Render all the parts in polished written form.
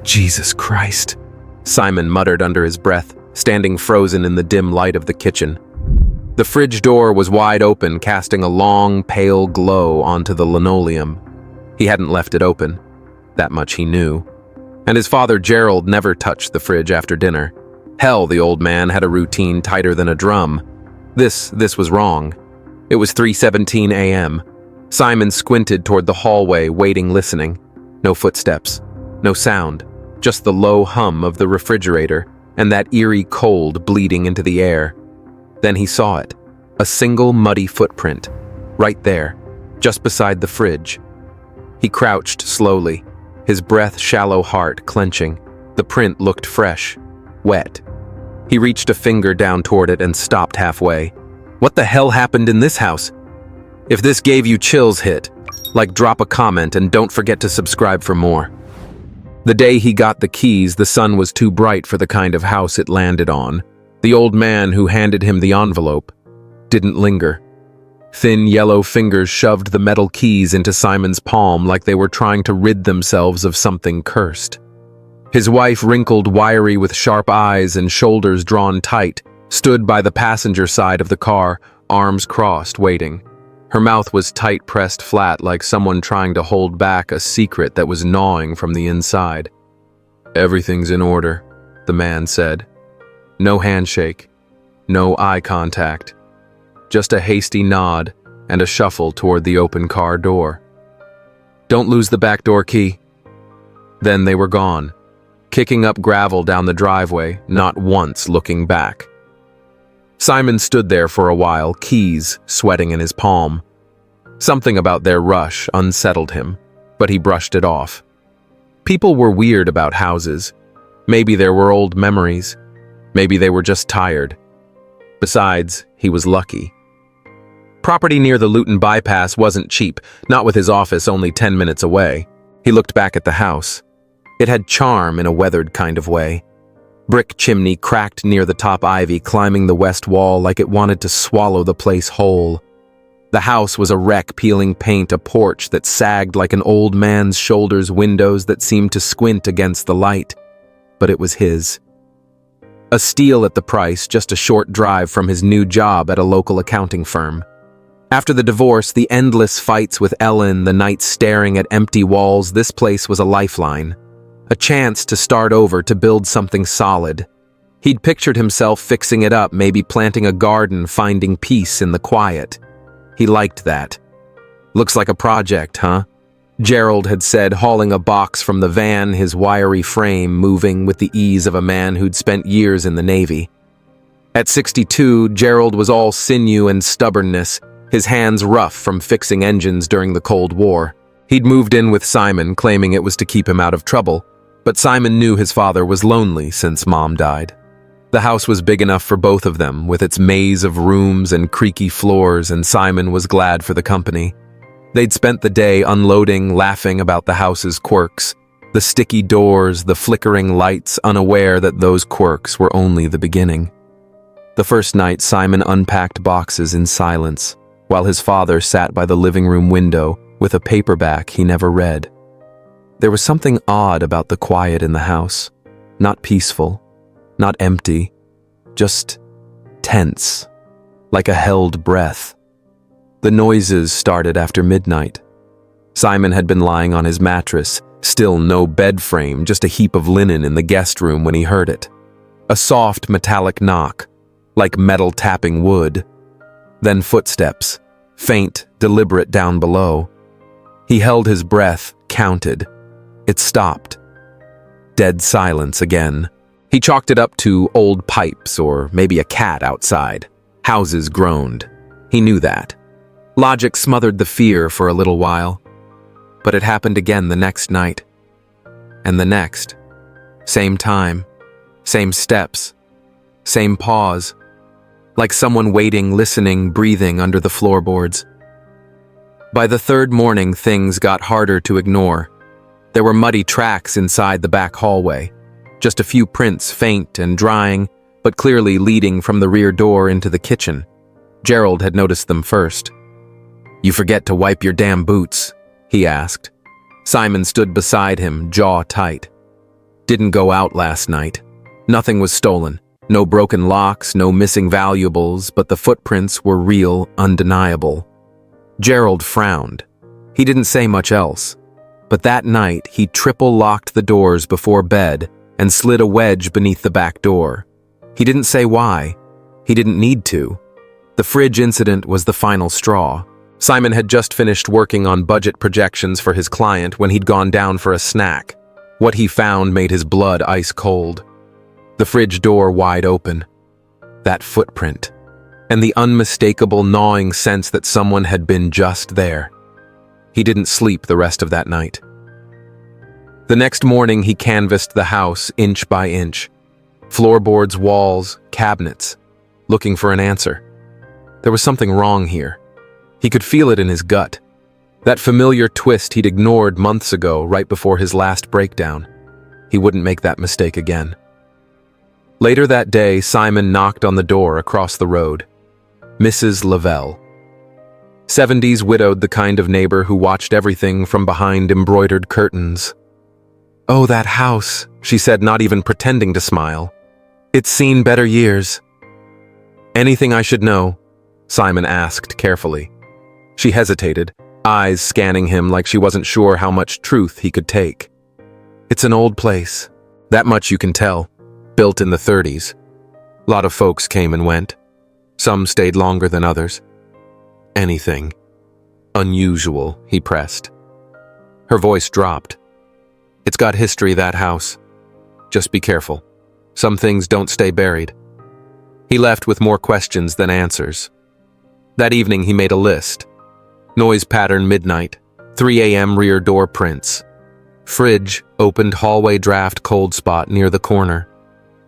Jesus Christ, Simon muttered under his breath, standing frozen in the dim light of the kitchen. The fridge door was wide open, casting a long, pale glow onto the linoleum. He hadn't left it open. That much he knew. And his father Gerald never touched the fridge after dinner. Hell, the old man had a routine tighter than a drum. This was wrong. It was 3:17 a.m. Simon squinted toward the hallway, waiting, listening. No footsteps. No sound. Just the low hum of the refrigerator and that eerie cold bleeding into the air. Then he saw it. A single muddy footprint. Right there. Just beside the fridge. He crouched slowly, his breath shallow, heart clenching. The print looked fresh. Wet. He reached a finger down toward it and stopped halfway. What the hell happened in this house? If this gave you chills, hit like, drop a comment, and don't forget to subscribe for more. The day he got the keys, the sun was too bright for the kind of house it landed on. The old man who handed him the envelope didn't linger. Thin yellow fingers shoved the metal keys into Simon's palm like they were trying to rid themselves of something cursed. His wife, wrinkled, wiry, with sharp eyes and shoulders drawn tight, stood by the passenger side of the car, arms crossed, waiting. Her mouth was tight pressed flat like someone trying to hold back a secret that was gnawing from the inside. "Everything's in order," the man said. No handshake, no eye contact, just a hasty nod and a shuffle toward the open car door. "Don't lose the back door key." Then they were gone, kicking up gravel down the driveway, not once looking back. Simon stood there for a while, keys sweating in his palm. Something about their rush unsettled him, but he brushed it off. People were weird about houses. Maybe there were old memories. Maybe they were just tired. Besides, he was lucky. Property near the Luton bypass wasn't cheap, not with his office only 10 minutes away. He looked back at the house. It had charm in a weathered kind of way. Brick chimney cracked near the top ivy, climbing the west wall like it wanted to swallow the place whole. The house was a wreck, peeling paint, a porch that sagged like an old man's shoulders, windows that seemed to squint against the light. But it was his. A steal at the price, just a short drive from his new job at a local accounting firm. After the divorce, the endless fights with Ellen, the nights staring at empty walls, this place was a lifeline. A chance to start over, to build something solid. He'd pictured himself fixing it up, maybe planting a garden, finding peace in the quiet. He liked that. "Looks like a project, huh?" Gerald had said, hauling a box from the van, his wiry frame moving with the ease of a man who'd spent years in the Navy. At 62, Gerald was all sinew and stubbornness, his hands rough from fixing engines during the Cold War. He'd moved in with Simon, claiming it was to keep him out of trouble. But Simon knew his father was lonely since Mom died. The house was big enough for both of them, with its maze of rooms and creaky floors, and Simon was glad for the company. They'd spent the day unloading, laughing about the house's quirks, the sticky doors, the flickering lights, unaware that those quirks were only the beginning. The first night, Simon unpacked boxes in silence, while his father sat by the living room window with a paperback he never read. There was something odd about the quiet in the house. Not peaceful, not empty, just tense, like a held breath. The noises started after midnight. Simon had been lying on his mattress, still no bed frame, just a heap of linen in the guest room when he heard it. A soft metallic knock, like metal tapping wood. Then footsteps, faint, deliberate down below. He held his breath, counted. It stopped. Dead silence again. He chalked it up to old pipes or maybe a cat outside. Houses groaned. He knew that. Logic smothered the fear for a little while. But it happened again the next night. And the next. Same time. Same steps. Same pause. Like someone waiting, listening, breathing under the floorboards. By the third morning, things got harder to ignore. There were muddy tracks inside the back hallway. Just a few prints, faint and drying, but clearly leading from the rear door into the kitchen. Gerald had noticed them first. "You forget to wipe your damn boots?" he asked. Simon stood beside him, jaw tight. Didn't go out last night. Nothing was stolen. No broken locks, no missing valuables, but the footprints were real, undeniable. Gerald frowned. He didn't say much else. But that night, he triple-locked the doors before bed and slid a wedge beneath the back door. He didn't say why. He didn't need to. The fridge incident was the final straw. Simon had just finished working on budget projections for his client when he'd gone down for a snack. What he found made his blood ice cold. The fridge door wide open. That footprint. And the unmistakable gnawing sense that someone had been just there. He didn't sleep the rest of that night. The next morning, he canvassed the house inch by inch. Floorboards, walls, cabinets. Looking for an answer. There was something wrong here. He could feel it in his gut. That familiar twist he'd ignored months ago, right before his last breakdown. He wouldn't make that mistake again. Later that day, Simon knocked on the door across the road. Mrs. Lavelle. 70s widowed, the kind of neighbor who watched everything from behind embroidered curtains. "Oh, that house," she said, not even pretending to smile. "It's seen better years." "Anything I should know?" Simon asked carefully. She hesitated, eyes scanning him like she wasn't sure how much truth he could take. "It's an old place. That much you can tell. Built in the 30s. A lot of folks came and went. Some stayed longer than others." "Anything unusual?" he pressed. Her voice dropped. "It's got history, that house. Just be careful. Some things don't stay buried." He left with more questions than answers. That evening he made a list. Noise pattern midnight, 3 a.m. rear door prints. Fridge, opened hallway draft cold spot near the corner.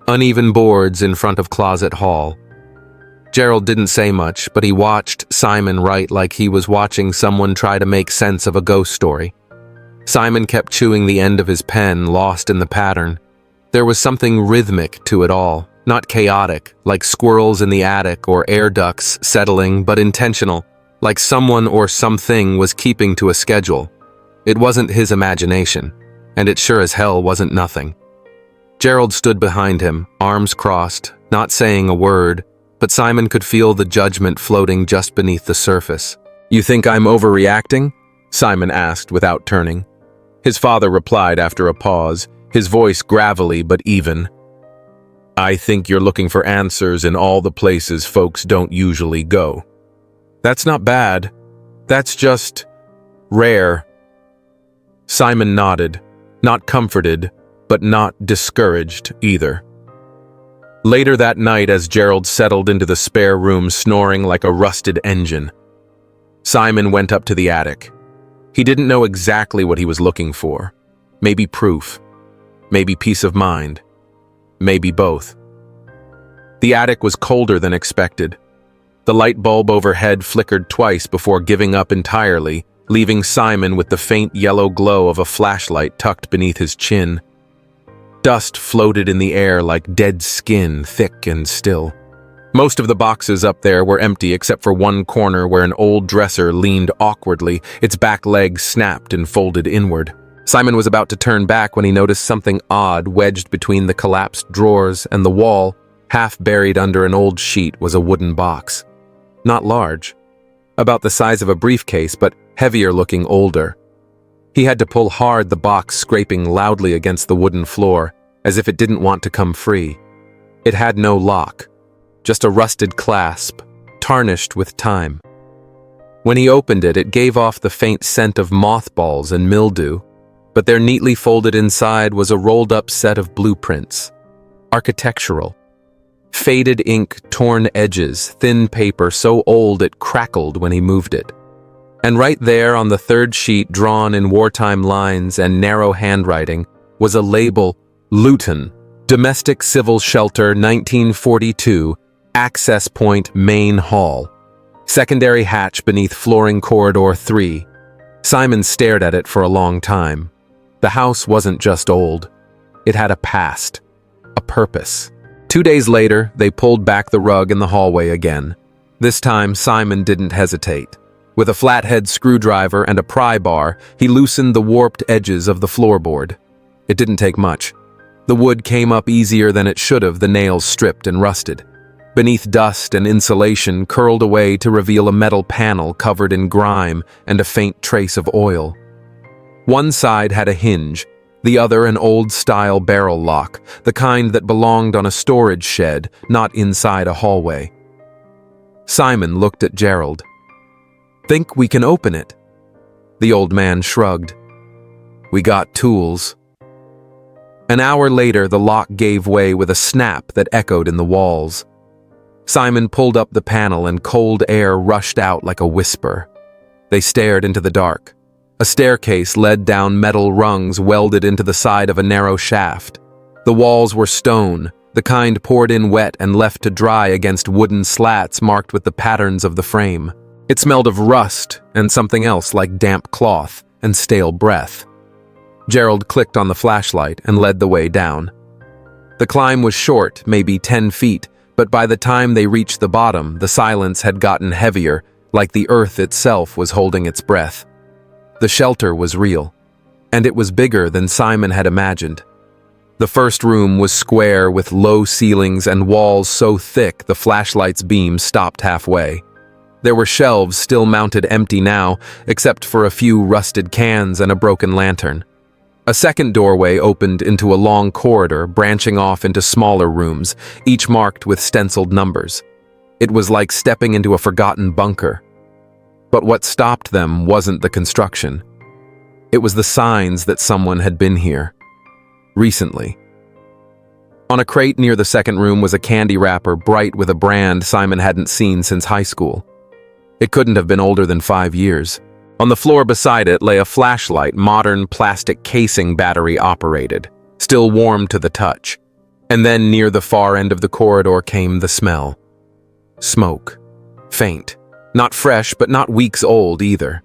Uneven boards in front of closet hall. Gerald didn't say much, but he watched Simon write like he was watching someone try to make sense of a ghost story. Simon kept chewing the end of his pen, lost in the pattern. There was something rhythmic to it all, not chaotic, like squirrels in the attic or air ducts settling, but intentional, like someone or something was keeping to a schedule. It wasn't his imagination, and it sure as hell wasn't nothing. Gerald stood behind him, arms crossed, not saying a word, but Simon could feel the judgment floating just beneath the surface. "You think I'm overreacting?" Simon asked without turning. His father replied after a pause, his voice gravelly but even. "I think you're looking for answers in all the places folks don't usually go." "That's not bad. That's just rare." Simon nodded, not comforted, but not discouraged either. Later that night, as Gerald settled into the spare room snoring like a rusted engine, Simon went up to the attic. He didn't know exactly what he was looking for. Maybe proof. Maybe peace of mind. Maybe both. The attic was colder than expected. The light bulb overhead flickered twice before giving up entirely, leaving Simon with the faint yellow glow of a flashlight tucked beneath his chin. Dust floated in the air like dead skin, thick and still. Most of the boxes up there were empty except for one corner where an old dresser leaned awkwardly, its back leg snapped and folded inward. Simon was about to turn back when he noticed something odd wedged between the collapsed drawers and the wall. Half buried under an old sheet was a wooden box. Not large. About the size of a briefcase, but heavier looking, older. He had to pull hard, the box scraping loudly against the wooden floor, as if it didn't want to come free. It had no lock, just a rusted clasp, tarnished with time. When he opened it, it gave off the faint scent of mothballs and mildew, but there neatly folded inside was a rolled-up set of blueprints. Architectural. Faded ink, torn edges, thin paper so old it crackled when he moved it. And right there on the third sheet, drawn in wartime lines and narrow handwriting, was a label, Luton, Domestic Civil Shelter 1942, Access Point Main Hall. Secondary hatch beneath flooring corridor 3. Simon stared at it for a long time. The house wasn't just old. It had a past, a purpose. 2 days later, they pulled back the rug in the hallway again. This time, Simon didn't hesitate. With a flathead screwdriver and a pry bar, he loosened the warped edges of the floorboard. It didn't take much. The wood came up easier than it should have, the nails stripped and rusted. Beneath dust and insulation curled away to reveal a metal panel covered in grime and a faint trace of oil. One side had a hinge, the other an old-style barrel lock, the kind that belonged on a storage shed, not inside a hallway. Simon looked at Gerald. "Think we can open it?" The old man shrugged. "We got tools." An hour later, the lock gave way with a snap that echoed in the walls. Simon pulled up the panel and cold air rushed out like a whisper. They stared into the dark. A staircase led down metal rungs welded into the side of a narrow shaft. The walls were stone, the kind poured in wet and left to dry against wooden slats marked with the patterns of the frame. It smelled of rust and something else like damp cloth and stale breath. Gerald clicked on the flashlight and led the way down. The climb was short, maybe 10 feet, but by the time they reached the bottom, the silence had gotten heavier, like the earth itself was holding its breath. The shelter was real, and it was bigger than Simon had imagined. The first room was square with low ceilings and walls so thick the flashlight's beam stopped halfway. There were shelves still mounted empty now, except for a few rusted cans and a broken lantern. A second doorway opened into a long corridor branching off into smaller rooms, each marked with stenciled numbers. It was like stepping into a forgotten bunker. But what stopped them wasn't the construction. It was the signs that someone had been here. Recently. On a crate near the second room was a candy wrapper bright with a brand Simon hadn't seen since high school. It couldn't have been older than 5 years. On the floor beside it lay a flashlight, modern plastic casing battery operated, still warm to the touch. And then near the far end of the corridor came the smell. Smoke. Faint. Not fresh, but not weeks old either.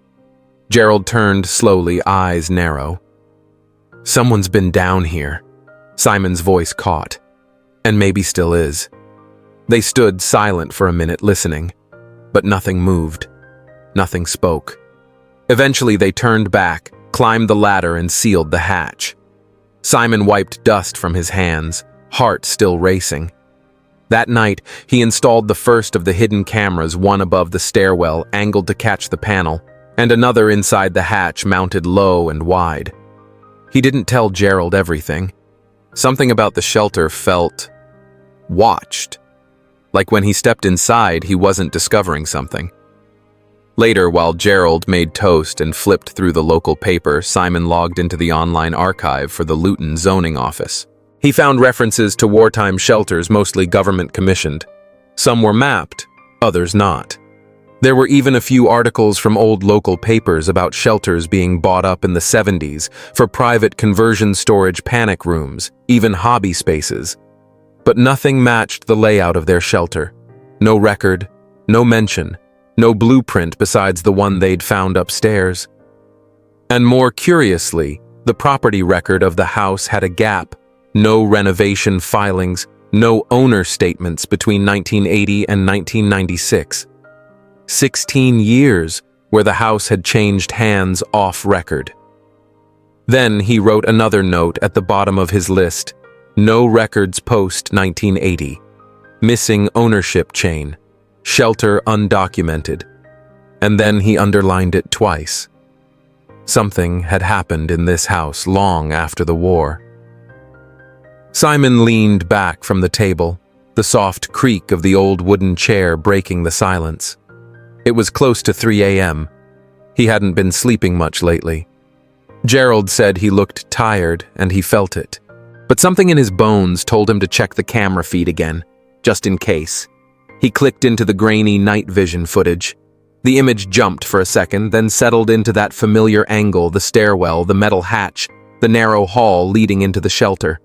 Gerald turned slowly, eyes narrow. "Someone's been down here," Simon's voice caught. And maybe still is. They stood silent for a minute, listening. But nothing moved. Nothing spoke. Eventually they turned back, climbed the ladder and sealed the hatch. Simon wiped dust from his hands, heart still racing. That night, he installed the first of the hidden cameras, one above the stairwell, angled to catch the panel, and another inside the hatch mounted low and wide. He didn't tell Gerald everything. Something about the shelter felt watched. Like when he stepped inside, he wasn't discovering something. Later, while Gerald made toast and flipped through the local paper, Simon logged into the online archive for the Luton zoning office. He found references to wartime shelters, mostly government-commissioned. Some were mapped, others not. There were even a few articles from old local papers about shelters being bought up in the 70s for private conversion storage panic rooms, even hobby spaces. But nothing matched the layout of their shelter. No record, no mention. No blueprint besides the one they'd found upstairs. And more curiously, the property record of the house had a gap. No renovation filings, no owner statements between 1980 and 1996. 16 years where the house had changed hands off record. Then he wrote another note at the bottom of his list. No records post 1980. Missing ownership chain. Shelter undocumented. And then he underlined it twice. Something had happened in this house long after the war. Simon leaned back from the table, the soft creak of the old wooden chair breaking the silence. It was close to 3 a.m. He hadn't been sleeping much lately. Gerald said he looked tired and he felt it. But something in his bones told him to check the camera feed again, just in case. He clicked into the grainy night vision footage. The image jumped for a second, then settled into that familiar angle, the stairwell, the metal hatch, the narrow hall leading into the shelter.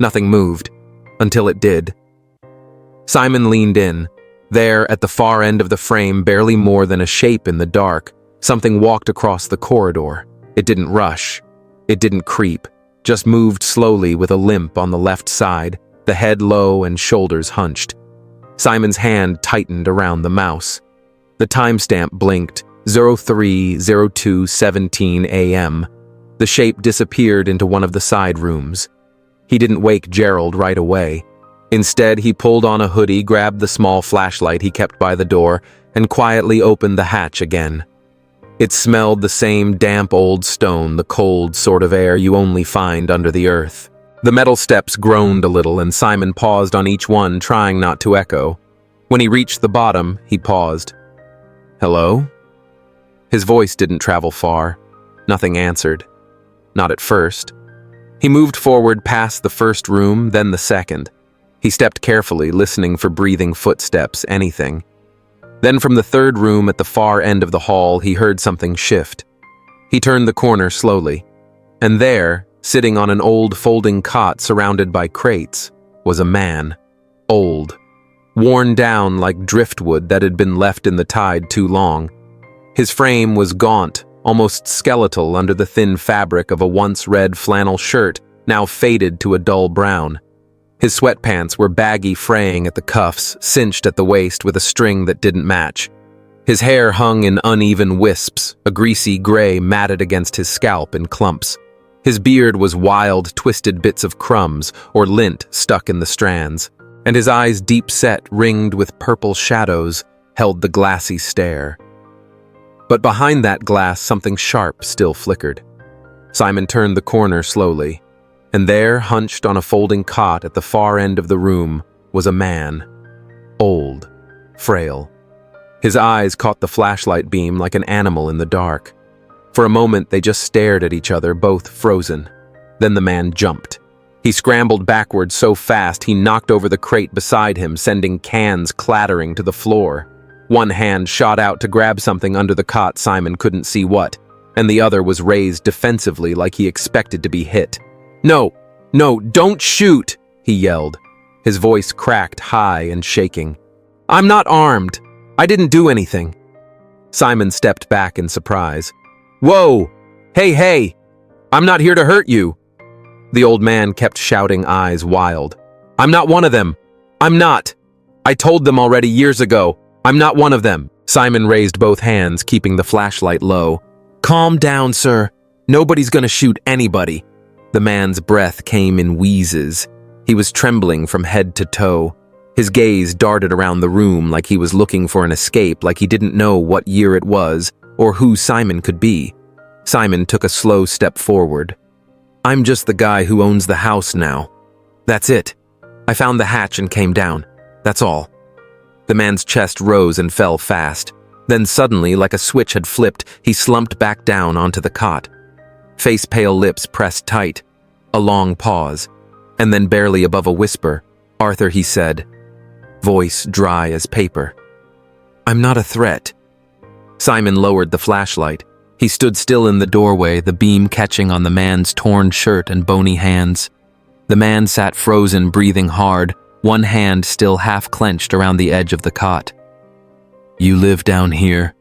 Nothing moved, until it did. Simon leaned in. There, at the far end of the frame, barely more than a shape in the dark, something walked across the corridor. It didn't rush. It didn't creep, just moved slowly with a limp on the left side, the head low and shoulders hunched. Simon's hand tightened around the mouse. The timestamp blinked, 03:02:17 a.m. The shape disappeared into one of the side rooms. He didn't wake Gerald right away. Instead, he pulled on a hoodie, grabbed the small flashlight he kept by the door, and quietly opened the hatch again. It smelled the same damp old stone, the cold sort of air you only find under the earth. The metal steps groaned a little, and Simon paused on each one, trying not to echo. When he reached the bottom, he paused. "Hello?" His voice didn't travel far. Nothing answered. Not at first. He moved forward past the first room, then the second. He stepped carefully, listening for breathing footsteps, anything. Then from the third room at the far end of the hall, he heard something shift. He turned the corner slowly, and there, sitting on an old folding cot surrounded by crates, was a man. Old. Worn down like driftwood that had been left in the tide too long. His frame was gaunt, almost skeletal under the thin fabric of a once red flannel shirt, now faded to a dull brown. His sweatpants were baggy, fraying at the cuffs, cinched at the waist with a string that didn't match. His hair hung in uneven wisps, a greasy gray matted against his scalp in clumps. His beard was wild, twisted bits of crumbs or lint stuck in the strands, and his eyes, deep set, ringed with purple shadows, held the glassy stare. But behind that glass, something sharp still flickered. Simon turned the corner slowly, and there, hunched on a folding cot at the far end of the room, was a man. Old, frail. His eyes caught the flashlight beam like an animal in the dark. For a moment, they just stared at each other, both frozen. Then the man jumped. He scrambled backward so fast he knocked over the crate beside him, sending cans clattering to the floor. One hand shot out to grab something under the cot, Simon couldn't see what, and the other was raised defensively like he expected to be hit. "No, don't shoot!" he yelled. His voice cracked high and shaking. "I'm not armed. I didn't do anything." Simon stepped back in surprise. "Whoa! Hey! I'm not here to hurt you!" The old man kept shouting, eyes wild. "I'm not one of them. I'm not. I told them already years ago. I'm not one of them." Simon raised both hands, keeping the flashlight low. "Calm down, sir. Nobody's gonna shoot anybody." The man's breath came in wheezes. He was trembling from head to toe. His gaze darted around the room like he was looking for an escape, like he didn't know what year it was or who Simon could be. Simon took a slow step forward. "I'm just the guy who owns the house now. That's it. I found the hatch and came down. That's all." The man's chest rose and fell fast. Then suddenly, like a switch had flipped, he slumped back down onto the cot. Face-pale lips pressed tight. A long pause. And then barely above a whisper, "Arthur," he said, voice dry as paper. "I'm not a threat." Simon lowered the flashlight. He stood still in the doorway, the beam catching on the man's torn shirt and bony hands. The man sat frozen, breathing hard, one hand still half clenched around the edge of the cot. "You live down here?"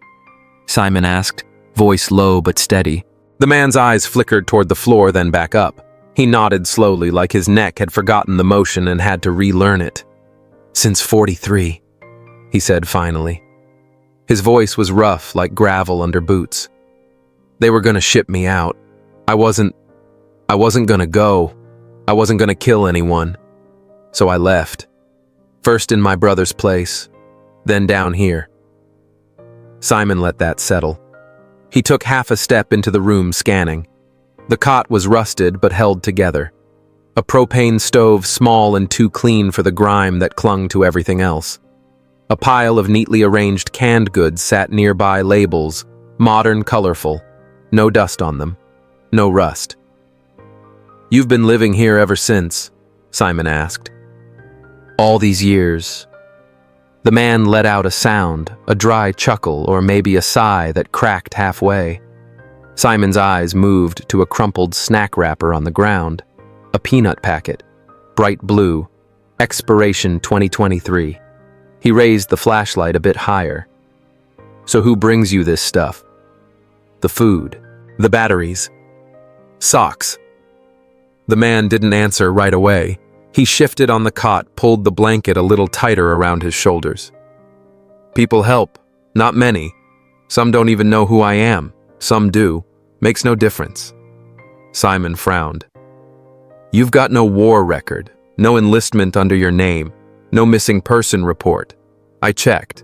Simon asked, voice low but steady. The man's eyes flickered toward the floor, then back up. He nodded slowly, like his neck had forgotten the motion and had to relearn it. "Since 43, he said finally. His voice was rough, like gravel under boots. "They were gonna ship me out. I wasn't gonna go. I wasn't gonna kill anyone. So I left. First in my brother's place, then down here." Simon let that settle. He took half a step into the room, scanning. The cot was rusted but held together. A propane stove, small and too clean for the grime that clung to everything else. A pile of neatly arranged canned goods sat nearby, labels, modern, colorful. No dust on them. No rust. "You've been living here ever since?" Simon asked. "All these years." The man let out a sound, a dry chuckle or maybe a sigh that cracked halfway. Simon's eyes moved to a crumpled snack wrapper on the ground. A peanut packet, bright blue, expiration 2023. He raised the flashlight a bit higher. "So who brings you this stuff?" "The food, the batteries, socks." The man didn't answer right away. He shifted on the cot, pulled the blanket a little tighter around his shoulders. "People help, not many. Some don't even know who I am. Some do. Makes no difference." Simon frowned. You've got no war record, no enlistment under your name, no missing person report. I checked.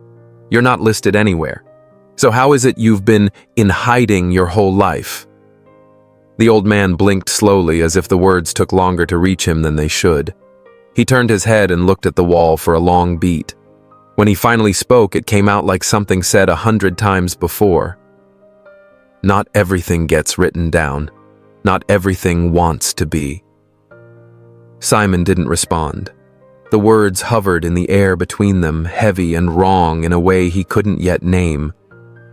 You're not listed anywhere. So how is it you've been in hiding your whole life?" The old man blinked slowly as if the words took longer to reach him than they should. He turned his head and looked at the wall for a long beat. When he finally spoke, it came out like something said 100 times before. "Not everything gets written down. Not everything wants to be." Simon didn't respond. The words hovered in the air between them, heavy and wrong in a way he couldn't yet name.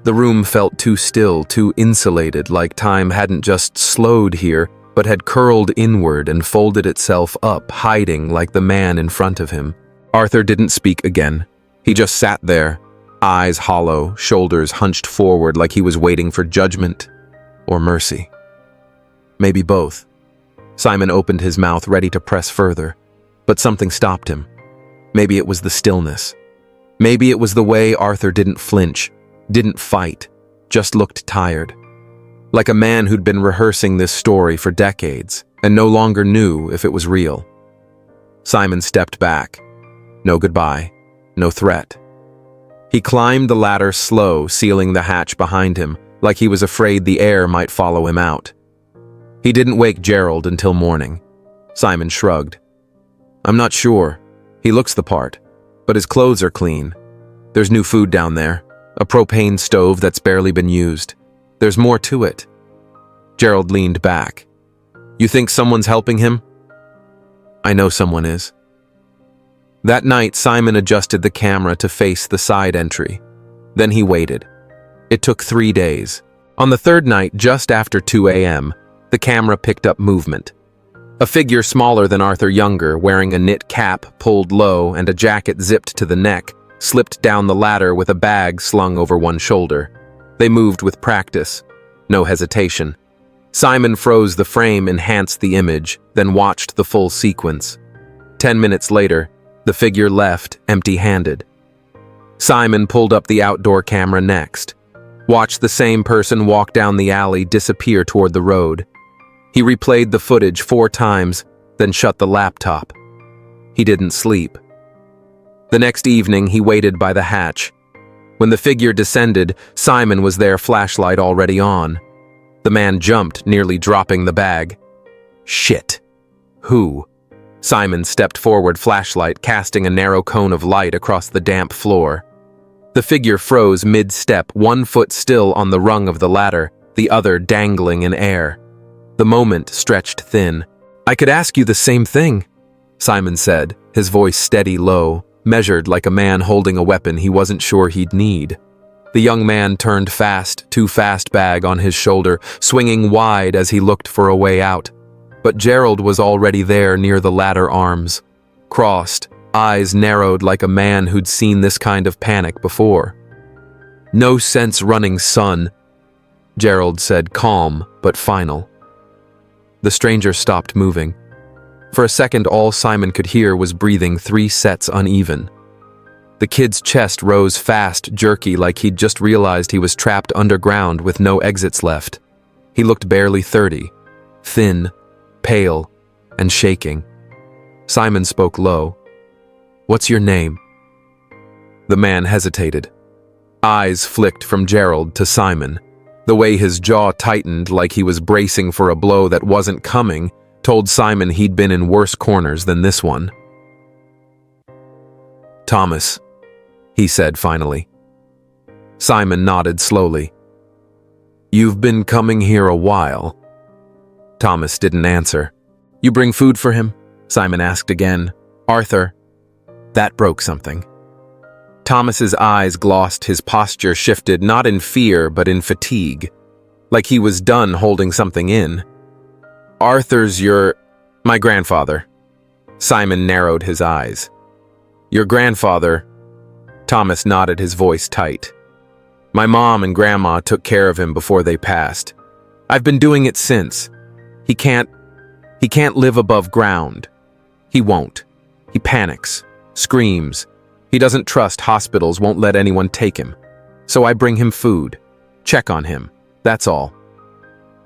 The room felt too still, too insulated, like time hadn't just slowed here, but had curled inward and folded itself up, hiding like the man in front of him. Arthur didn't speak again. He just sat there, eyes hollow, shoulders hunched forward like he was waiting for judgment or mercy. Maybe both. Simon opened his mouth, ready to press further, but something stopped him. Maybe it was the stillness. Maybe it was the way Arthur didn't flinch, didn't fight, just looked tired. Like a man who'd been rehearsing this story for decades and no longer knew if it was real. Simon stepped back. No goodbye, no threat. He climbed the ladder slow, sealing the hatch behind him, like he was afraid the air might follow him out. He didn't wake Gerald until morning. Simon shrugged. "I'm not sure. He looks the part, but his clothes are clean. There's new food down there, a propane stove that's barely been used. There's more to it." Gerald leaned back. "You think someone's helping him?" "I know someone is." That night, Simon adjusted the camera to face the side entry. Then he waited. It took 3 days. On the third night, just after 2 a.m., the camera picked up movement. A figure smaller than Arthur Younger, wearing a knit cap pulled low and a jacket zipped to the neck, slipped down the ladder with a bag slung over one shoulder. They moved with practice, no hesitation. Simon froze the frame, enhanced the image, then watched the full sequence. 10 minutes later, the figure left, empty-handed. Simon pulled up the outdoor camera next. Watched the same person walk down the alley, disappear toward the road. He replayed the footage 4 times, then shut the laptop. He didn't sleep. The next evening, he waited by the hatch. When the figure descended, Simon was there, flashlight already on. The man jumped, nearly dropping the bag. "Shit. Who?" Simon stepped forward, flashlight casting a narrow cone of light across the damp floor. The figure froze mid-step, 1 foot still on the rung of the ladder, the other dangling in air. The moment stretched thin. "I could ask you the same thing," Simon said, his voice steady low, measured like a man holding a weapon he wasn't sure he'd need. The young man turned fast, too fast, bag on his shoulder, swinging wide as he looked for a way out. But Gerald was already there near the ladder arms, crossed, eyes narrowed like a man who'd seen this kind of panic before. "No sense running, son," Gerald said, calm but final. The stranger stopped moving. For a second, all Simon could hear was breathing 3 sets uneven. The kid's chest rose fast, jerky, like he'd just realized he was trapped underground with no exits left. He looked barely 30, thin, pale, and shaking. Simon spoke low. "What's your name?" The man hesitated. Eyes flicked from Gerald to Simon. The way his jaw tightened like he was bracing for a blow that wasn't coming told Simon he'd been in worse corners than this one. "Thomas," he said finally. Simon nodded slowly. "You've been coming here a while." Thomas didn't answer. "You bring food for him?" Simon asked again. "Arthur." That broke something. Thomas's eyes glossed, his posture shifted, not in fear but in fatigue, like he was done holding something in. "Arthur's my grandfather." Simon narrowed his eyes. "Your grandfather?" Thomas nodded, his voice tight. "My mom and grandma took care of him before they passed. I've been doing it since. He can't live above ground. He won't. He panics, screams. He doesn't trust hospitals, won't let anyone take him. So I bring him food, check on him, that's all."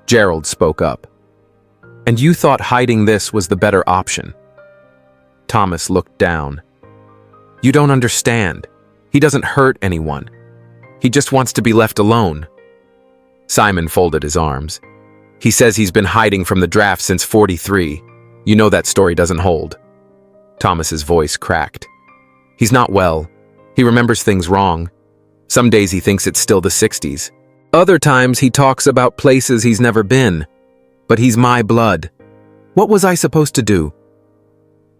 Gerald spoke up. And you thought hiding this was the better option. Thomas looked down. You don't understand. He doesn't hurt anyone. He just wants to be left alone. Simon folded his arms. He says he's been hiding from the draft since 43. You know that story doesn't hold. Thomas's voice cracked. He's not well. He remembers things wrong. Some days he thinks it's still the 60s. Other times he talks about places he's never been. But he's my blood. What was I supposed to do?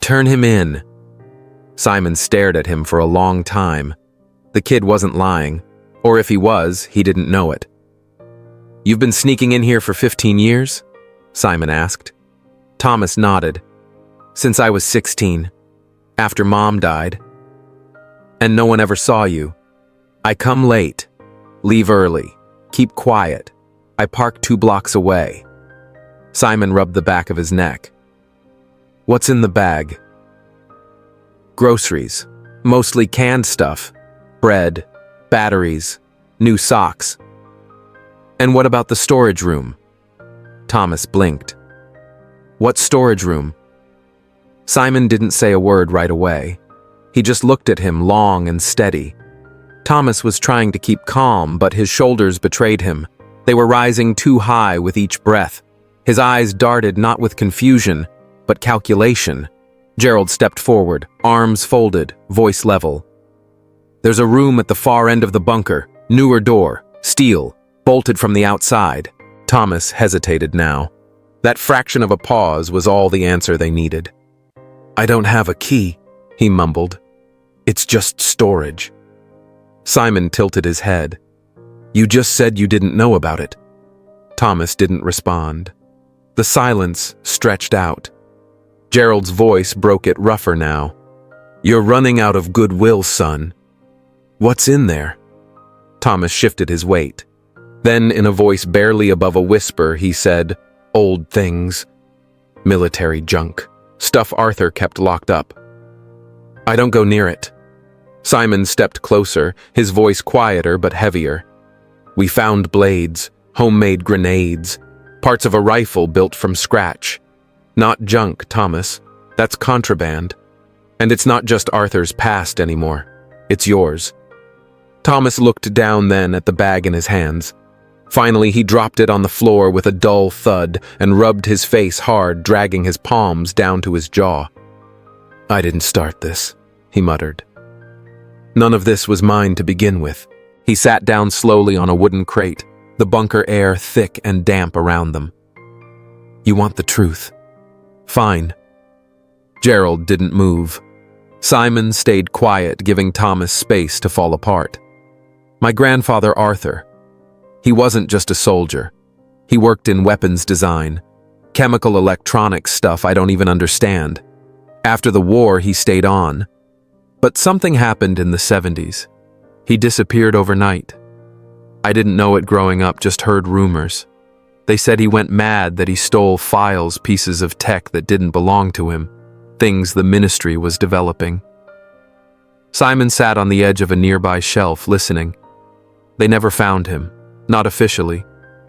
Turn him in. Simon stared at him for a long time. The kid wasn't lying. Or if he was, he didn't know it. You've been sneaking in here for 15 years? Simon asked. Thomas nodded. Since I was 16. After Mom died. And no one ever saw you. I come late. Leave early. Keep quiet. I park 2 blocks away. Simon rubbed the back of his neck. What's in the bag? Groceries. Mostly canned stuff. Bread. Batteries. New socks. And what about the storage room? Thomas blinked. What storage room? Simon didn't say a word right away. He just looked at him long and steady. Thomas was trying to keep calm, but his shoulders betrayed him. They were rising too high with each breath. His eyes darted not with confusion, but calculation. Gerald stepped forward, arms folded, voice level. There's a room at the far end of the bunker, newer door, steel, bolted from the outside. Thomas hesitated now. That fraction of a pause was all the answer they needed. I don't have a key, he mumbled. It's just storage. Simon tilted his head. You just said you didn't know about it. Thomas didn't respond. The silence stretched out. Gerald's voice broke it rougher now. You're running out of goodwill, son. What's in there? Thomas shifted his weight. Then, in a voice barely above a whisper, he said, Old things. Military junk. Stuff Arthur kept locked up. I don't go near it. Simon stepped closer, his voice quieter but heavier. We found blades, homemade grenades, parts of a rifle built from scratch. Not junk, Thomas. That's contraband. And it's not just Arthur's past anymore. It's yours. Thomas looked down then at the bag in his hands. Finally, he dropped it on the floor with a dull thud and rubbed his face hard, dragging his palms down to his jaw. I didn't start this, he muttered. None of this was mine to begin with. He sat down slowly on a wooden crate, the bunker air thick and damp around them. You want the truth? Fine. Gerald didn't move. Simon stayed quiet, giving Thomas space to fall apart. My grandfather Arthur. He wasn't just a soldier. He worked in weapons design, chemical electronics stuff I don't even understand. After the war, he stayed on. But something happened in the 70s. He disappeared overnight. I didn't know it growing up, just heard rumors. They said he went mad, that he stole files, pieces of tech that didn't belong to him, things the ministry was developing. Simon sat on the edge of a nearby shelf, listening. They never found him, not officially,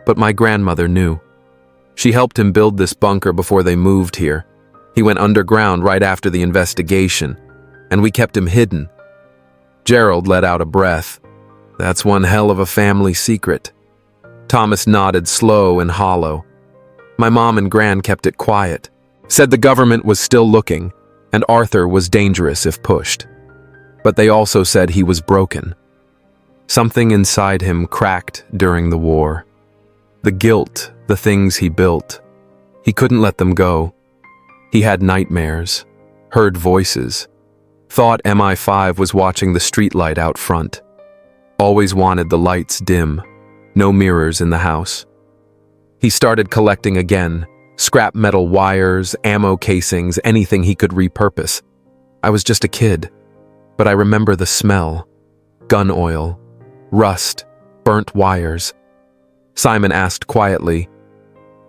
but my grandmother knew. She helped him build this bunker before they moved here. He went underground right after the investigation, and we kept him hidden. Gerald let out a breath. That's one hell of a family secret. Thomas nodded, slow and hollow. My mom and Gran kept it quiet, said the government was still looking, and Arthur was dangerous if pushed. But they also said he was broken. Something inside him cracked during the war. The guilt, the things he built. He couldn't let them go. He had nightmares, heard voices, thought MI5 was watching the streetlight out front. Always wanted the lights dim, no mirrors in the house. He started collecting again, scrap metal wires, ammo casings, anything he could repurpose. I was just a kid, but I remember the smell. Gun oil, rust, burnt wires. Simon asked quietly,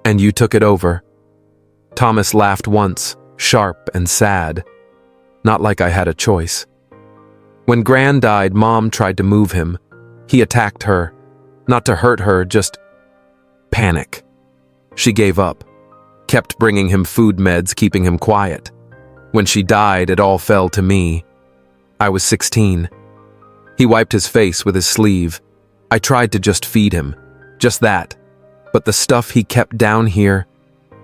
"And you took it over?" Thomas laughed once, sharp and sad. Not like I had a choice. When Gran died, Mom tried to move him. He attacked her. Not to hurt her, just panic. She gave up. kept bringing him food meds, keeping him quiet. When she died, it all fell to me. I was 16. He wiped his face with his sleeve. I tried to just feed him, just that. But the stuff he kept down here,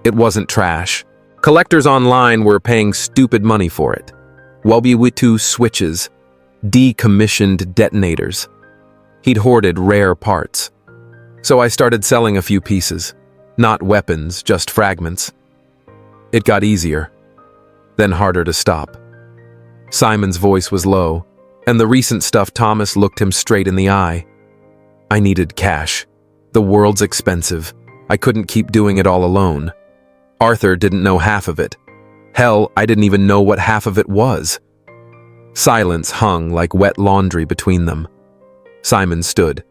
it wasn't trash. Collectors online were paying stupid money for it. Wabiwitu switches, decommissioned detonators. He'd hoarded rare parts. So I started selling a few pieces. Not weapons, just fragments. It got easier, then harder to stop. Simon's voice was low, and the recent stuff Thomas looked him straight in the eye. I needed cash. The world's expensive. I couldn't keep doing it all alone. Arthur didn't know half of it. Hell, I didn't even know what half of it was. Silence hung like wet laundry between them. Simon stood.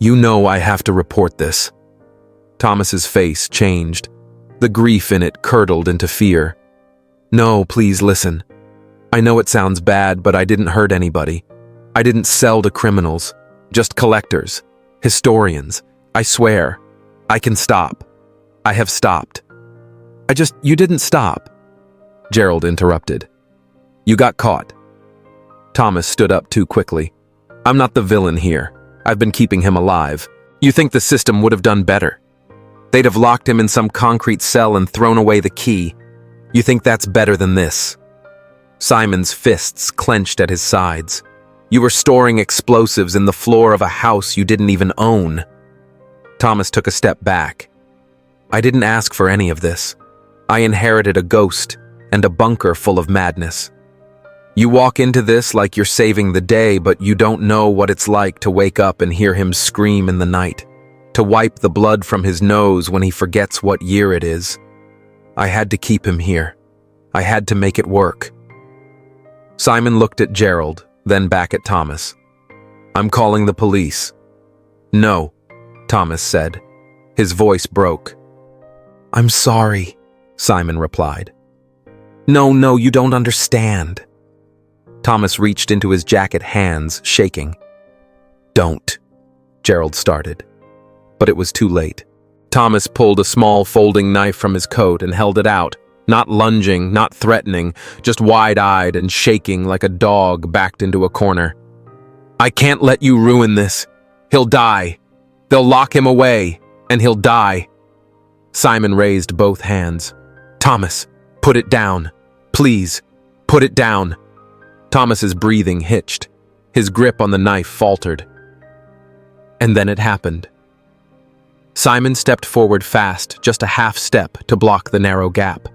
You know I have to report this. Thomas's face changed. The grief in it curdled into fear. No, please listen. I know it sounds bad, but I didn't hurt anybody. I didn't sell to criminals, just collectors, historians. I swear, I can stop. I have stopped. You didn't stop. Gerald interrupted. You got caught. Thomas stood up too quickly. I'm not the villain here. I've been keeping him alive. You think the system would have done better? They'd have locked him in some concrete cell and thrown away the key. You think that's better than this? Simon's fists clenched at his sides. You were storing explosives in the floor of a house you didn't even own. Thomas took a step back. I didn't ask for any of this. I inherited a ghost and a bunker full of madness. You walk into this like you're saving the day, but you don't know what it's like to wake up and hear him scream in the night, to wipe the blood from his nose when he forgets what year it is. I had to keep him here. I had to make it work. Simon looked at Gerald, then back at Thomas. I'm calling the police. No, Thomas said. His voice broke. I'm sorry, Simon replied. No, you don't understand. Thomas reached into his jacket, hands shaking. Don't, Gerald started. But it was too late. Thomas pulled a small folding knife from his coat and held it out, not lunging, not threatening, just wide-eyed and shaking like a dog backed into a corner. I can't let you ruin this. He'll die. They'll lock him away, and he'll die. Simon raised both hands. Thomas, put it down. Please, put it down. Thomas's breathing hitched. His grip on the knife faltered. And then it happened. Simon stepped forward fast, just a half step to block the narrow gap.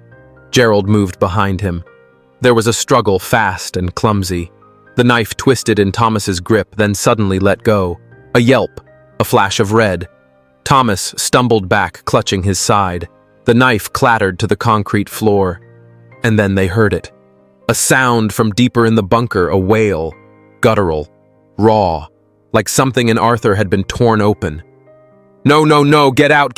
Gerald moved behind him. There was a struggle, fast and clumsy. The knife twisted in Thomas's grip, then suddenly let go. A yelp, a flash of red. Thomas stumbled back, clutching his side. The knife clattered to the concrete floor. And then they heard it. A sound from deeper in the bunker, a wail, guttural, raw, like something in Arthur had been torn open. No, get out,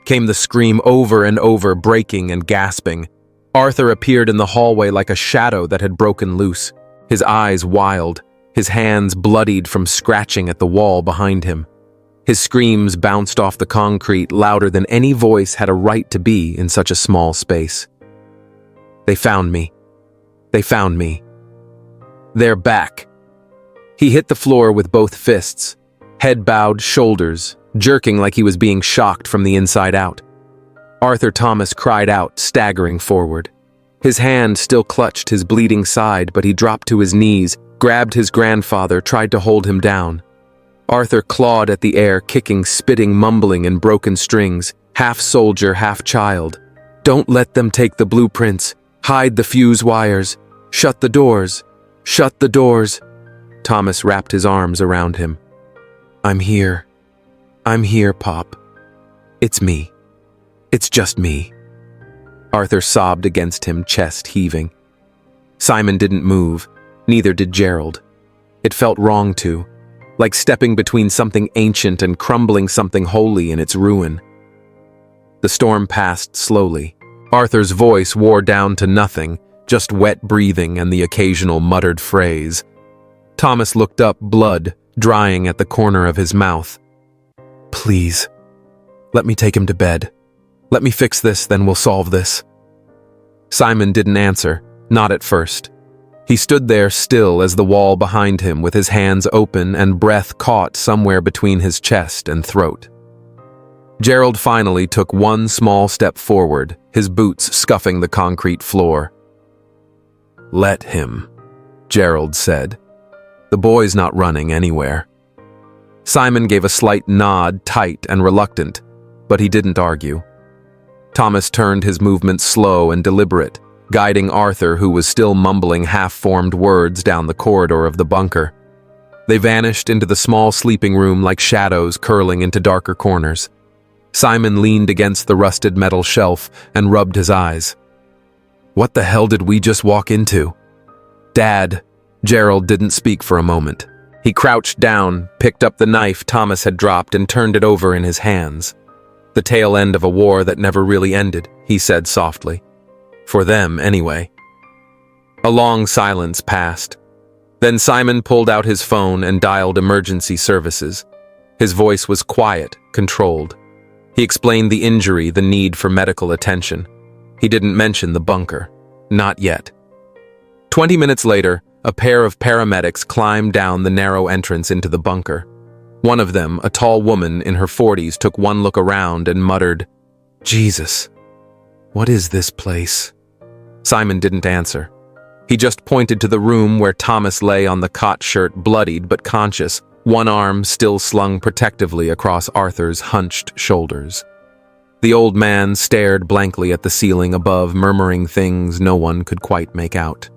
came the scream over and over, breaking and gasping. Arthur appeared in the hallway like a shadow that had broken loose, his eyes wild, his hands bloodied from scratching at the wall behind him. His screams bounced off the concrete louder than any voice had a right to be in such a small space. They found me. They're back. He hit the floor with both fists, head bowed, shoulders jerking like he was being shocked from the inside out. Arthur Thomas cried out, staggering forward. His hand still clutched his bleeding side, but he dropped to his knees, grabbed his grandfather, tried to hold him down. Arthur clawed at the air, kicking, spitting, mumbling in broken strings, half soldier, half child. Don't let them take the blueprints. Hide the fuse wires. Shut the doors. Shut the doors. Thomas wrapped his arms around him. I'm here, Pop. It's me. It's just me. Arthur sobbed against him, chest heaving. Simon didn't move, neither did Gerald. It felt wrong to, like stepping between something ancient and crumbling something holy in its ruin. The storm passed slowly. Arthur's voice wore down to nothing, just wet breathing and the occasional muttered phrase. Thomas looked up, blood drying at the corner of his mouth. Please, let me take him to bed. Let me fix this, then we'll solve this. Simon didn't answer, not at first. He stood there still as the wall behind him with his hands open and breath caught somewhere between his chest and throat. Gerald finally took one small step forward, his boots scuffing the concrete floor. "Let him," Gerald said. "The boy's not running anywhere." Simon gave a slight nod, tight and reluctant, but he didn't argue. Thomas turned his movements slow and deliberate, guiding Arthur, who was still mumbling half-formed words, down the corridor of the bunker. They vanished into the small sleeping room like shadows curling into darker corners. Simon leaned against the rusted metal shelf and rubbed his eyes. What the hell did we just walk into? Dad. Gerald didn't speak for a moment. He crouched down, picked up the knife Thomas had dropped and turned it over in his hands. The tail end of a war that never really ended, he said softly. For them, anyway. A long silence passed. Then Simon pulled out his phone and dialed emergency services. His voice was quiet, controlled. He explained the injury, the need for medical attention. He didn't mention the bunker. Not yet. 20 minutes later, a pair of paramedics climbed down the narrow entrance into the bunker. One of them, a tall woman in her 40s, took one look around and muttered, "Jesus, what is this place?" Simon didn't answer. He just pointed to the room where Thomas lay on the cot shirt, bloodied but conscious, one arm still slung protectively across Arthur's hunched shoulders. The old man stared blankly at the ceiling above, murmuring things no one could quite make out.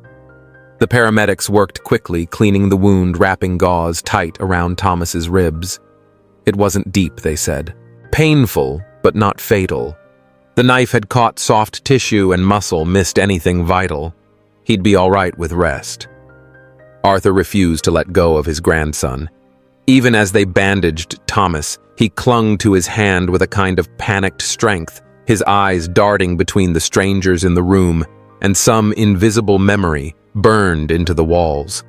The paramedics worked quickly, cleaning the wound, wrapping gauze tight around Thomas's ribs. It wasn't deep, they said. Painful, but not fatal. The knife had caught soft tissue and muscle, missed anything vital. He'd be all right with rest. Arthur refused to let go of his grandson. Even as they bandaged Thomas, he clung to his hand with a kind of panicked strength, his eyes darting between the strangers in the room, and some invisible memory burned into the walls.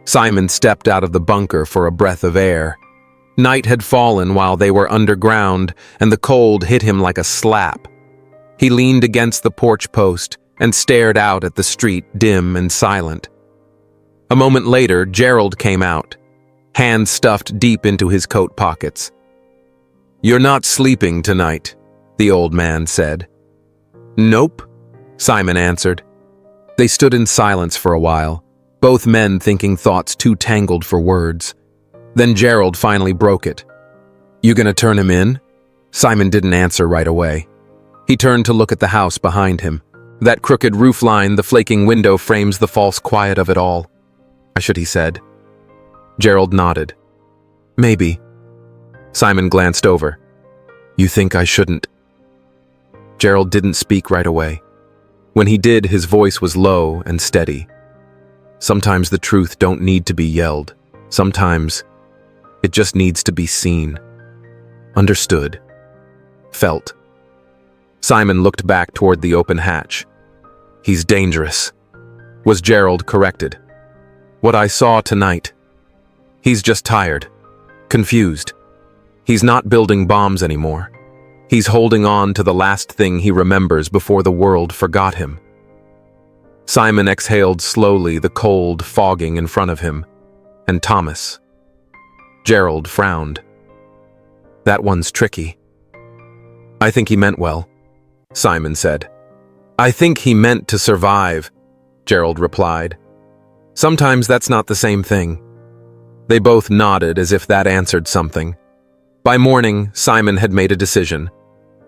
Simon stepped out of the bunker for a breath of air. Night had fallen while they were underground, and the cold hit him like a slap. He leaned against the porch post and stared out at the street, dim and silent. A moment later, Gerald came out, hands stuffed deep into his coat pockets. "You're not sleeping tonight," the old man said. "Nope," Simon answered. They stood in silence for a while, both men thinking thoughts too tangled for words. Then Gerald finally broke it. "You gonna turn him in?" Simon didn't answer right away. He turned to look at the house behind him. That crooked roofline, the flaking window frames the false quiet of it all. "I should," he said. Gerald nodded. "Maybe." Simon glanced over. "You think I shouldn't?" Gerald didn't speak right away. When he did, his voice was low and steady. "Sometimes the truth don't need to be yelled. Sometimes it just needs to be seen. Understood. Felt." Simon looked back toward the open hatch. "He's dangerous," was Gerald corrected. "What I saw tonight. He's just tired, confused. He's not building bombs anymore. He's holding on to the last thing he remembers before the world forgot him." Simon exhaled slowly, the cold fogging in front of him. And Thomas. Gerald frowned. "That one's tricky." "I think he meant well," Simon said. "I think he meant to survive," Gerald replied. "Sometimes that's not the same thing." They both nodded as if that answered something. By morning, Simon had made a decision.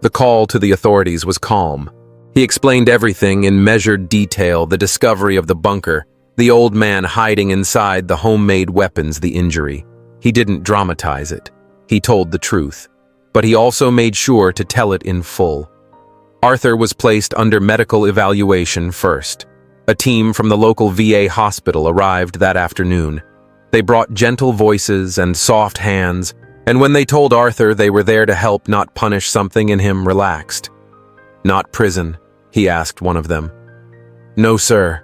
The call to the authorities was calm. He explained everything in measured detail, the discovery of the bunker, the old man hiding inside, the homemade weapons, the injury. He didn't dramatize it. He told the truth. But he also made sure to tell it in full. Arthur was placed under medical evaluation first. A team from the local VA hospital arrived that afternoon. They brought gentle voices and soft hands, and when they told Arthur they were there to help, not punish, something in him relaxed. "Not prison?" he asked one of them. "No, sir,"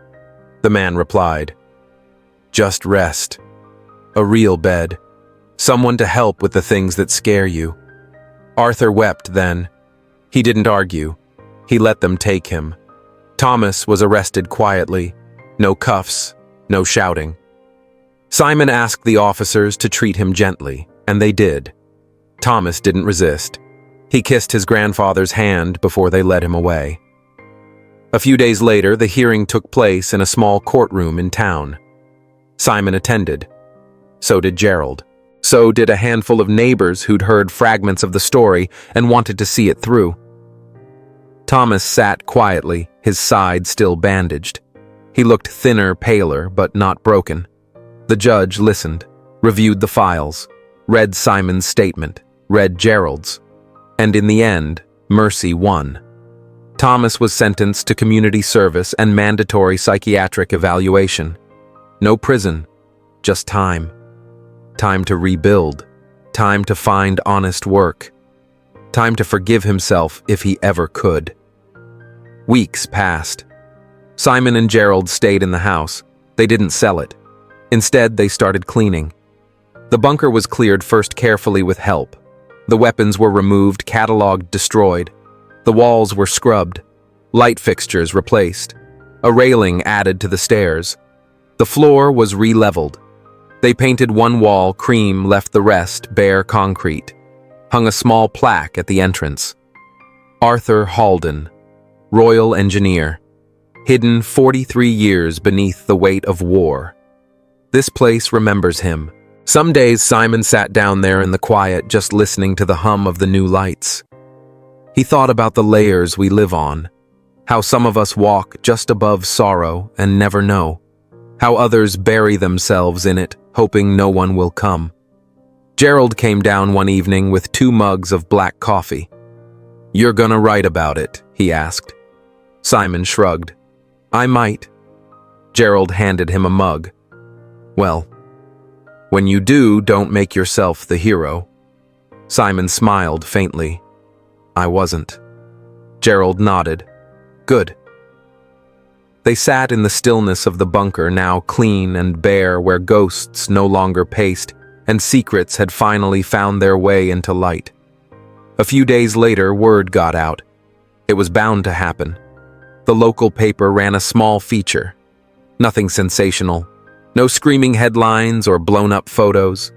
the man replied. "Just rest. A real bed. Someone to help with the things that scare you." Arthur wept then. He didn't argue. He let them take him. Thomas was arrested quietly. No cuffs, no shouting. Simon asked the officers to treat him gently, and they did. Thomas didn't resist. He kissed his grandfather's hand before they led him away. A few days later, the hearing took place in a small courtroom in town. Simon attended. So did Gerald. So did a handful of neighbors who'd heard fragments of the story and wanted to see it through. Thomas sat quietly, his side still bandaged. He looked thinner, paler, but not broken. The judge listened, reviewed the files, read Simon's statement, read Gerald's, and in the end, mercy won. Thomas was sentenced to community service and mandatory psychiatric evaluation. No prison, just time. Time to rebuild. Time to find honest work. Time to forgive himself if he ever could. Weeks passed. Simon and Gerald stayed in the house. They didn't sell it. Instead, they started cleaning. The bunker was cleared first carefully with help. The weapons were removed, cataloged, destroyed. The walls were scrubbed. Light fixtures replaced. A railing added to the stairs. The floor was re-leveled. They painted one wall cream, left the rest bare concrete. Hung a small plaque at the entrance. Arthur Halden, Royal Engineer. Hidden 43 years beneath the weight of war. This place remembers him. Some days Simon sat down there in the quiet, just listening to the hum of the new lights. He thought about the layers we live on. How some of us walk just above sorrow and never know. How others bury themselves in it, hoping no one will come. Gerald came down one evening with 2 mugs of black coffee. "You're gonna write about it?" he asked. Simon shrugged. "I might." Gerald handed him a mug. "Well, when you do, don't make yourself the hero." Simon smiled faintly. "I wasn't." Gerald nodded. "Good." They sat in the stillness of the bunker, now clean and bare, where ghosts no longer paced, and secrets had finally found their way into light. A few days later, word got out. It was bound to happen. The local paper ran a small feature. Nothing sensational. No screaming headlines or blown-up photos.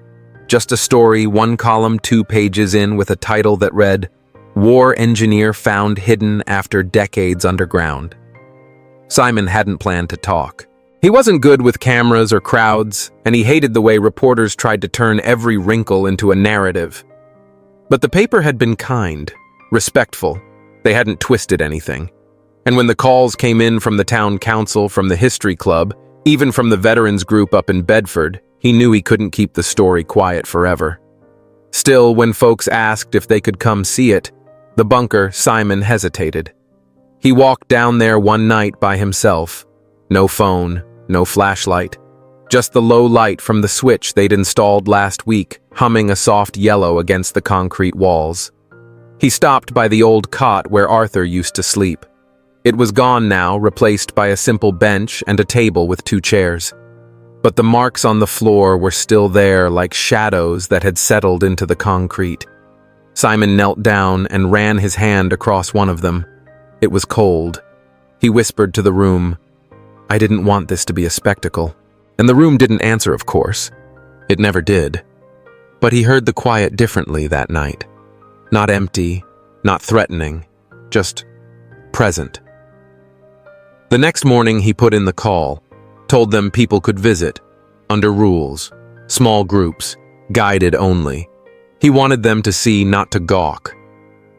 Just a story, 1 column, 2 pages in, with a title that read, "War Engineer Found Hidden After Decades Underground." Simon hadn't planned to talk. He wasn't good with cameras or crowds, and he hated the way reporters tried to turn every wrinkle into a narrative. But the paper had been kind, respectful. They hadn't twisted anything. And when the calls came in from the town council, from the history club, even from the veterans group up in Bedford, he knew he couldn't keep the story quiet forever. Still, when folks asked if they could come see it, the bunker, Simon hesitated. He walked down there one night by himself. No phone, no flashlight. Just the low light from the switch they'd installed last week, humming a soft yellow against the concrete walls. He stopped by the old cot where Arthur used to sleep. It was gone now, replaced by a simple bench and a table with 2 chairs. But the marks on the floor were still there, like shadows that had settled into the concrete. Simon knelt down and ran his hand across one of them. It was cold. He whispered to the room, "I didn't want this to be a spectacle." And the room didn't answer, of course. It never did. But he heard the quiet differently that night. Not empty, not threatening, just present. The next morning he put in the call, told them people could visit, under rules, small groups, guided only. He wanted them to see, not to gawk.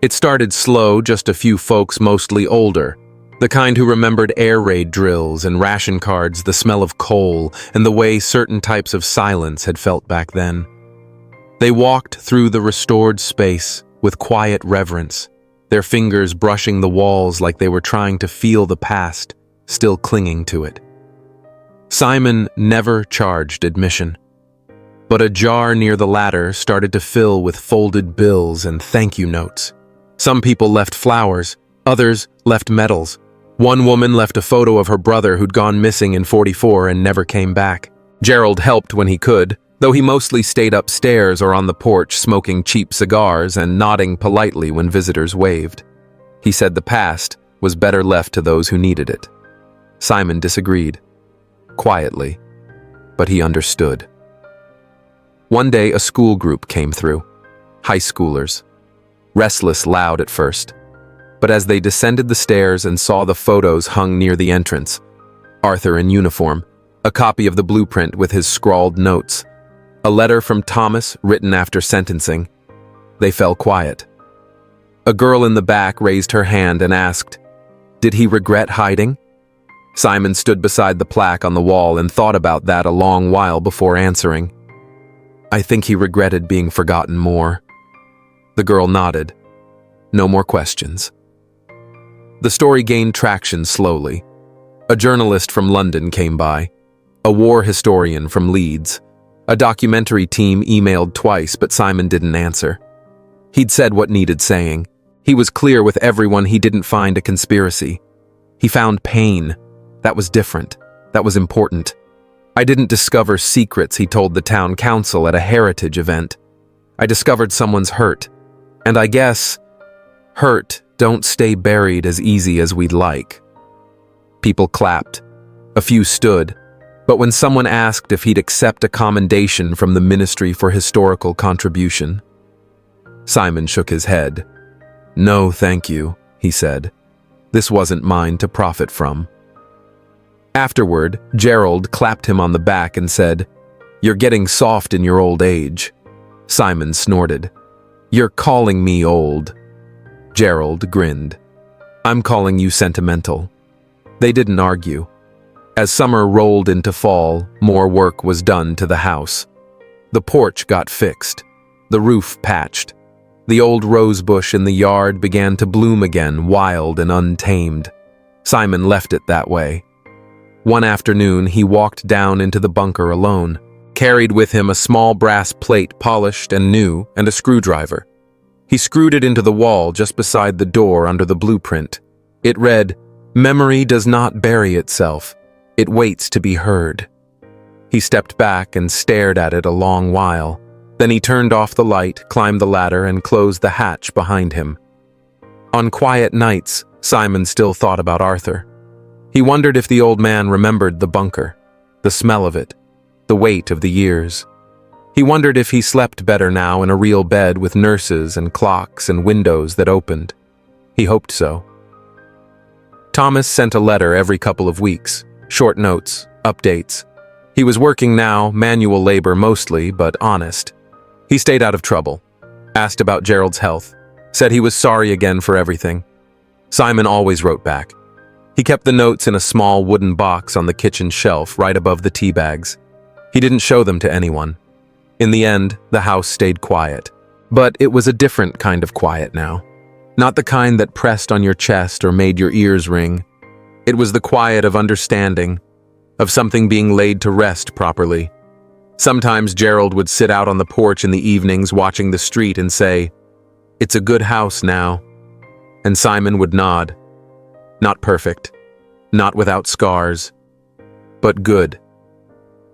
It started slow, just a few folks, mostly older, the kind who remembered air raid drills and ration cards, the smell of coal, and the way certain types of silence had felt back then. They walked through the restored space with quiet reverence, their fingers brushing the walls like they were trying to feel the past, still clinging to it. Simon never charged admission, but a jar near the ladder started to fill with folded bills and thank you notes. Some people left flowers, others left medals. One woman left a photo of her brother who'd gone missing in '44 and never came back. Gerald helped when he could, though he mostly stayed upstairs or on the porch smoking cheap cigars and nodding politely when visitors waved. He said the past was better left to those who needed it. Simon disagreed, quietly, but he understood. One day a school group came through, high schoolers, restless, loud at first. But as they descended the stairs and saw the photos hung near the entrance, Arthur in uniform, a copy of the blueprint with his scrawled notes, a letter from Thomas written after sentencing, they fell quiet. A girl in the back raised her hand and asked, "Did he regret hiding?" Simon stood beside the plaque on the wall and thought about that a long while before answering. "I think he regretted being forgotten more." The girl nodded. No more questions. The story gained traction slowly. A journalist from London came by, a war historian from Leeds. A documentary team emailed twice, but Simon didn't answer. He'd said what needed saying. He was clear with everyone he didn't find a conspiracy. He found pain. That was different. That was important. "I didn't discover secrets," he told the town council at a heritage event. "I discovered someone's hurt. And I guess hurt don't stay buried as easy as we'd like." People clapped. A few stood. But when someone asked if he'd accept a commendation from the Ministry for Historical Contribution, Simon shook his head. "No, thank you," he said. "This wasn't mine to profit from." Afterward, Gerald clapped him on the back and said, "You're getting soft in your old age." Simon snorted. "You're calling me old." Gerald grinned. "I'm calling you sentimental." They didn't argue. As summer rolled into fall, more work was done to the house. The porch got fixed, the roof patched. The old rose bush in the yard began to bloom again, wild and untamed. Simon left it that way. One afternoon, he walked down into the bunker alone, carried with him a small brass plate polished and new and a screwdriver. He screwed it into the wall just beside the door under the blueprint. It read, "Memory does not bury itself. It waits to be heard." He stepped back and stared at it a long while. Then he turned off the light, climbed the ladder, and closed the hatch behind him. On quiet nights, Simon still thought about Arthur. He wondered if the old man remembered the bunker, the smell of it, the weight of the years. He wondered if he slept better now in a real bed with nurses and clocks and windows that opened. He hoped so. Thomas sent a letter every couple of weeks, short notes, updates. He was working now, manual labor mostly, but honest. He stayed out of trouble, asked about Gerald's health, said he was sorry again for everything. Simon always wrote back. He kept the notes in a small wooden box on the kitchen shelf right above the tea bags. He didn't show them to anyone. In the end, the house stayed quiet. But it was a different kind of quiet now. Not the kind that pressed on your chest or made your ears ring. It was the quiet of understanding, of something being laid to rest properly. Sometimes Gerald would sit out on the porch in the evenings watching the street and say, "It's a good house now." And Simon would nod. Not perfect, not without scars, but good.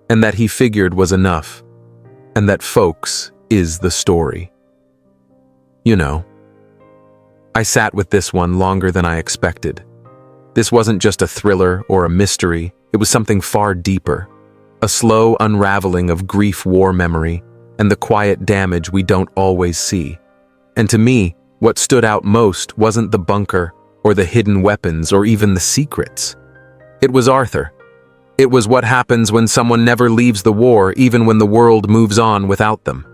And that he figured was enough. And that folks is the story. You know. I sat with this one longer than I expected. This wasn't just a thriller or a mystery, it was something far deeper. A slow unraveling of grief war memory and the quiet damage we don't always see. And to me, what stood out most wasn't the bunker or the hidden weapons or even the secrets. It was Arthur. It was what happens when someone never leaves the war even when the world moves on without them.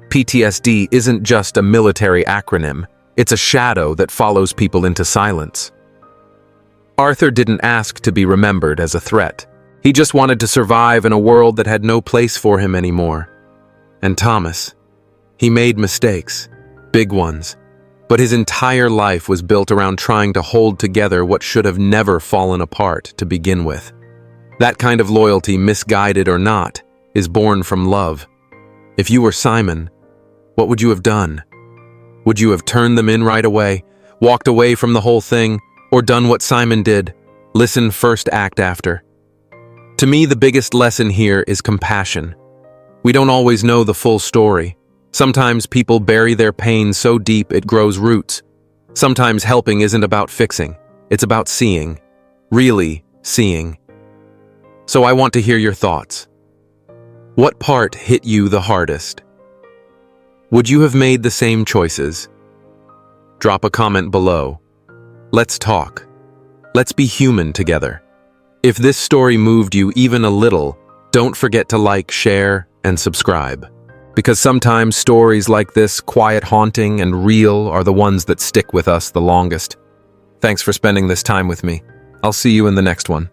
PTSD isn't just a military acronym, it's a shadow that follows people into silence. Arthur didn't ask to be remembered as a threat. He just wanted to survive in a world that had no place for him anymore. And Thomas, he made mistakes, big ones, but his entire life was built around trying to hold together what should have never fallen apart to begin with. That kind of loyalty, misguided or not, is born from love. If you were Simon, what would you have done? Would you have turned them in right away, walked away from the whole thing, or done what Simon did, listen first, act after? To me, the biggest lesson here is compassion. We don't always know the full story. Sometimes people bury their pain so deep it grows roots. Sometimes helping isn't about fixing, it's about seeing. Really seeing. So I want to hear your thoughts. What part hit you the hardest? Would you have made the same choices? Drop a comment below. Let's talk. Let's be human together. If this story moved you even a little, don't forget to like, share, and subscribe. Because sometimes stories like this, quiet, haunting, and real, are the ones that stick with us the longest. Thanks for spending this time with me. I'll see you in the next one.